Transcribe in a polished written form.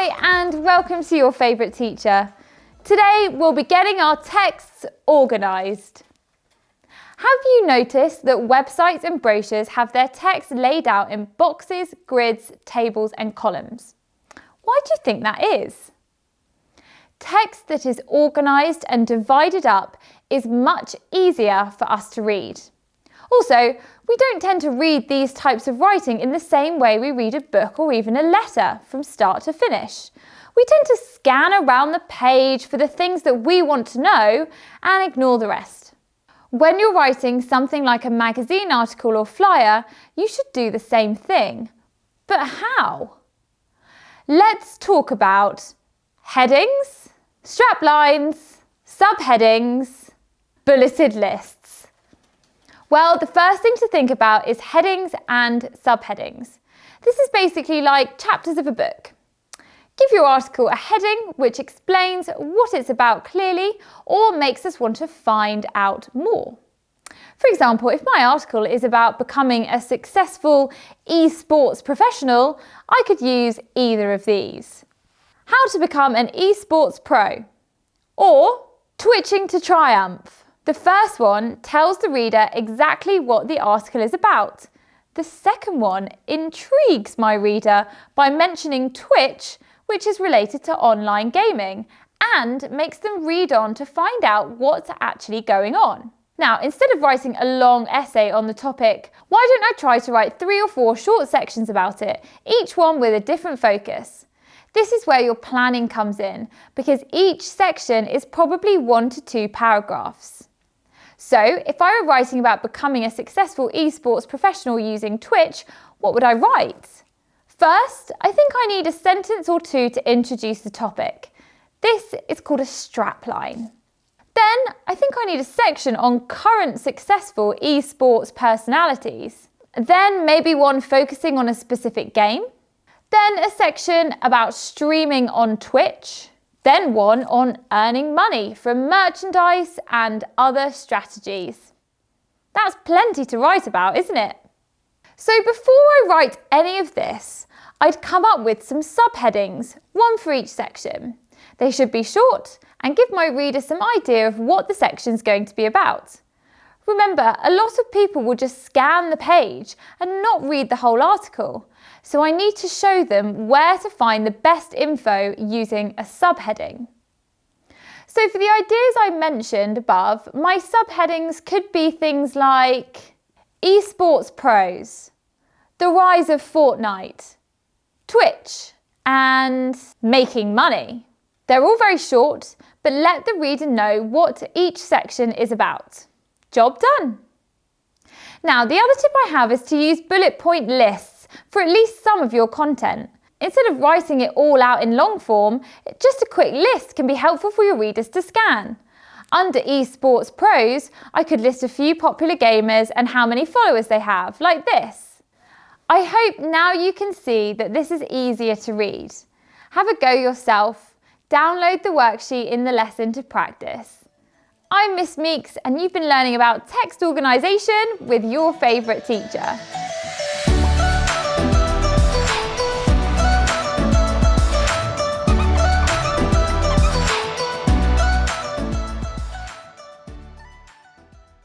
Hi and welcome to Your Favourite Teacher. Today we'll be getting our texts organised. Have you noticed that websites and brochures have their text laid out in boxes, grids, tables and columns? Why do you think that is? Text that is organised and divided up is much easier for us to read. Also, we don't tend to read these types of writing in the same way we read a book or even a letter from start to finish. We tend to scan around the page for the things that we want to know and ignore the rest. When you're writing something like a magazine article or flyer, you should do the same thing. But how? Let's talk about headings, straplines, subheadings, bulleted lists. Well, the first thing to think about is headings and subheadings. This is basically like chapters of a book. Give your article a heading which explains what it's about clearly or makes us want to find out more. For example, if my article is about becoming a successful esports professional, I could use either of these. How to become an esports pro, or twitching to triumph. The first one tells the reader exactly what the article is about. The second one intrigues my reader by mentioning Twitch, which is related to online gaming, and makes them read on to find out what's actually going on. Now, instead of writing a long essay on the topic, why don't I try to write 3 or 4 short sections about it, each one with a different focus? This is where your planning comes in, because each section is probably 1 to 2 paragraphs. So, if I were writing about becoming a successful esports professional using Twitch, what would I write? First, I think I need a sentence or 2 to introduce the topic. This is called a strapline. Then, I think I need a section on current successful esports personalities. Then, maybe one focusing on a specific game. Then, a section about streaming on Twitch. Then one on earning money from merchandise and other strategies. That's plenty to write about, isn't it? So before I write any of this, I'd come up with some subheadings, one for each section. They should be short and give my reader some idea of what the section's going to be about. Remember, a lot of people will just scan the page and not read the whole article. So I need to show them where to find the best info using a subheading. So for the ideas I mentioned above, my subheadings could be things like esports pros, the rise of Fortnite, Twitch, and making money. They're all very short, but let the reader know what each section is about. Job done. Now, the other tip I have is to use bullet point lists for at least some of your content. Instead of writing it all out in long form, just a quick list can be helpful for your readers to scan. Under esports pros, I could list a few popular gamers and how many followers they have, like this. I hope now you can see that this is easier to read. Have a go yourself. Download the worksheet in the lesson to practice. I'm Miss Meeks and you've been learning about text organisation with your favourite teacher.